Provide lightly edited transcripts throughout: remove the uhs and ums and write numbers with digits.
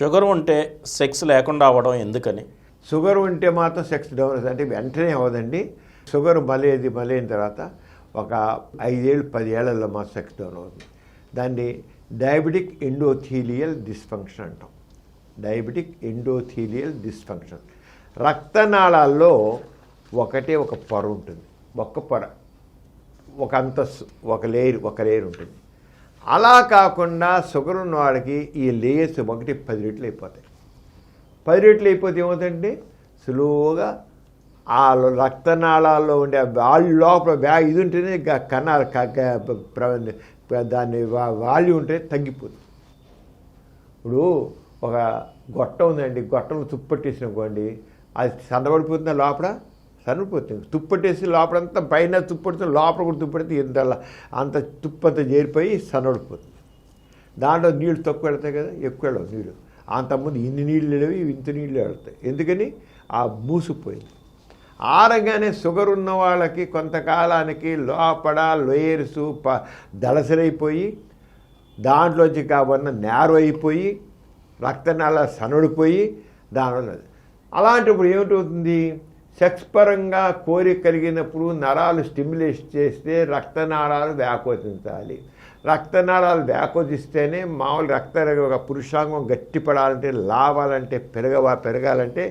Sugar ఉంటే sex లేకుండా అవ్వడం ఎందుకని? షుగర్ ఉంటే మాత్రం సెక్స్ డౌన్ అవుతుంది అంటే వెంటనే అవ్వదండి. షుగర్ మళ్ళైన తర్వాత ఒక 5 ఏళ్ళు 10 ఏళ్లలో మాత్రం సెక్స్ డౌన్ అవుతుంది. దాన్ని డయాబెటిక్ ఎండోథీలియల్ డిస్ఫంక్షన్ అంటాం. Diabetic endothelial dysfunction. రక్తనాళాల్లో ఒక పొర ఉంటుంది, ఒక్క పొర, ఒక లేయర్ ఉంటుంది. అలా కాకుండా షుగర్ ఉన్న వాళ్ళకి ఈ లేయర్స్ 10 రెట్లు అయిపోతాయి. 10 రెట్లు అయిపోతే ఏమవుతుందంటే స్లోగా ఆ రక్తనాళాల్లో ఉండే వాల్యూ లోపల ఇది ఉంటేనే కణాలు దాన్ని వాల్యూ ఉంటే తగ్గిపోతుంది. ఇప్పుడు ఒక గొట్టం ఉందండి, గొట్టంలో తుప్పట్టేసిననుకోండి, అది సన్నబడిపోతుందా? లోపల సన్నబడిపోతుంది. తుప్పట్టేసి లోపలంతా పైన తుప్పడుతుంది, లోపల కూడా తుప్పడితే అంత తుప్పంతా చేరిపోయి సన్నబడిపోతుంది. దాంట్లో నీళ్ళు తక్కువ వెళ్తాయి కదా, ఎక్కువ వెళ్ళవు నీళ్ళు. అంతకుముందు ఇన్ని నీళ్ళు వెళ్ళవి, ఇంత నీళ్ళు వెళ్తాయి. ఎందుకని? ఆ మూసిపోయింది. ఆరగానే షుగర్ ఉన్న వాళ్ళకి కొంతకాలానికి లోపల లేయర్స్ దళసరైపోయి దాంట్లోంచి కాబట్టి నేరో అయిపోయి రక్తనాళాలు సన్నడిపోయి దానివల్ల అలాంటప్పుడు ఏమిటవుతుంది? సెక్స్ పరంగా కోరిక కలిగినప్పుడు నరాలు స్టిమ్యులేట్ చేస్తే రక్తనాళాలు వ్యాకోచించాలి. రక్తనాళాలు వ్యాకోచిస్తేనే మామూలు ఒక పురుషాంగం గట్టిపడాలంటే, లావాలంటే, పెరగాలంటే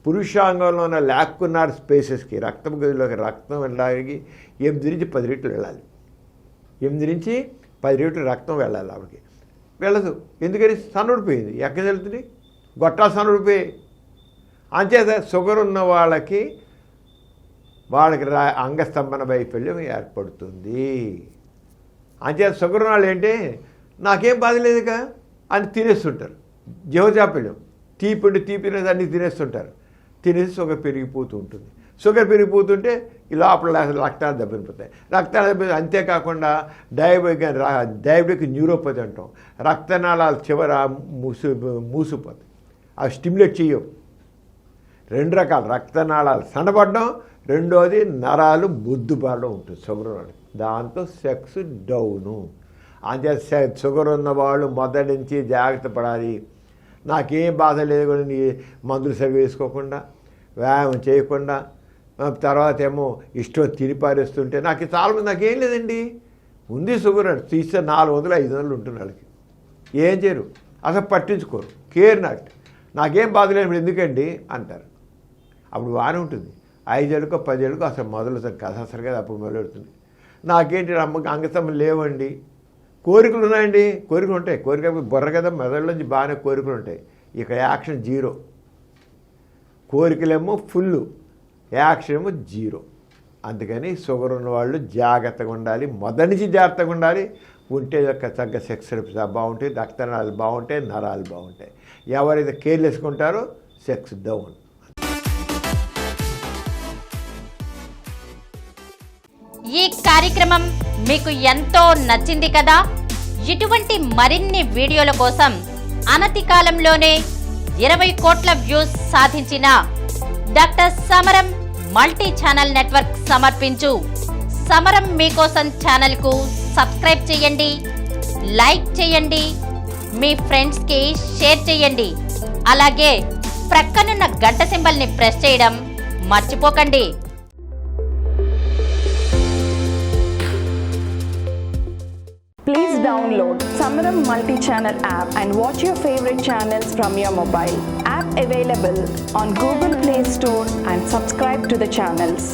పురుషాంగంలో ఉన్న లాక్కున్నార్ స్పేసెస్కి, రక్తం గదిలోకి రక్తం వెళ్ళడానికి 8 నుంచి 10 రెట్లు వెళ్ళాలి. 8 నుంచి 10 రెట్లు రక్తం వెళ్ళాలి. ఆవిడకి వెళ్ళదు. ఎందుకని? సన్నడిపోయింది. ఎక్కడ వెళ్తుంది? గొట్టాలు సన్నడిపోయాయి. అంచేత షుగర్ ఉన్న వాళ్ళకి అంగస్తంభన వైఫల్యం ఏర్పడుతుంది. అంచేత షుగర్ ఉన్న వాళ్ళు ఏంటి, నాకేం బాధ లేదుగా అని తినేస్తుంటారు. జీవజాప్యం, తీపి అన్నీ తినేస్తుంటారు. తినేసి షుగర్ పెరిగిపోతూ ఉంటుంది. షుగర్ పెరిగిపోతుంటే ఈ లోపల రక్తాలు దెబ్బతిపోతాయి. అంతేకాకుండా డయాబెటిక్ న్యూరోపతి అంటాం. రక్తనాళాలు చివర మూసిపోతాయి. అవి స్టిమ్యులేట్ చేయవు. 2 రకాలు, రక్తనాళాలు సన్నబడడం, రెండోది నరాలు ముద్దుబారడం ఉంటుంది షుగర్ వాళ్ళకి. దాంతో సెక్స్ డౌను. అంతే షుగర్ ఉన్నవాళ్ళు మొదటి నుంచి జాగ్రత్త పడాలి. నాకేం బాధ లేదు కూడా నీ మందులు సరి వేసుకోకుండా, వ్యాయామం చేయకుండా, తర్వాత ఏమో ఇష్టం తినిపారేస్తుంటే నాకేం లేదండి. ఉంది షుగర్ అని తీస్తే 400-500 ఉంటుంది వాళ్ళకి. ఏం చేయరు, అసలు పట్టించుకోరు, కేర్ నాకేం బాధ లేదు ఎందుకండి అంటారు. అప్పుడు బాగానే ఉంటుంది. 5 ఏళ్ళకో 10 ఏళ్ళకో అసలు మొదలుతుంది కథ, అసలు కదా అప్పుడు మొదలెడుతుంది. నాకేంటి అమ్మకి అంగస్తంభం లేవండి, కోరికలు ఉన్నాయండి. కోరికలు ఉంటాయి. కోరిక బుర్ర కదా, మెదడులోంచి బాగానే కోరికలు ఉంటాయి. ఇక యాక్షన్ 0. కోరికలేమో ఫుల్, యాక్షన్ ఏమో 0. అందుకని షుగర్ ఉన్న వాళ్ళు జాగ్రత్తగా ఉండాలి. మొదటి నుంచి జాగ్రత్తగా ఉండాలి. ఉంటే తగ్గ సెక్స్ బాగుంటాయి, రక్తనాళాలు బాగుంటాయి, నరాలు బాగుంటాయి. ఎవరైతే కేర్లెస్గా ఉంటారో సెక్స్ డౌన్. ఈ కార్యక్రమం మీకు ఎంతో నచ్చింది కదా. ఇటువంటి మరిన్ని వీడియోల కోసం అనతి కాలంలోనే 20 కోట్ల వ్యూస్ సాధించిన డాక్టర్ సమరం మల్టీ ఛానల్ నెట్వర్క్ సమర్పించు సమరం మీకోసం ఛానల్కు సబ్స్క్రైబ్ చేయండి, లైక్ చేయండి, మీ ఫ్రెండ్స్కి షేర్ చేయండి. అలాగే ప్రక్కనున్న గంట సింబల్ని ప్రెస్ చేయడం మర్చిపోకండి. Please download Samaram multi-channel app and watch your favorite channels from your mobile. App available on Google Play Store and subscribe to the channels.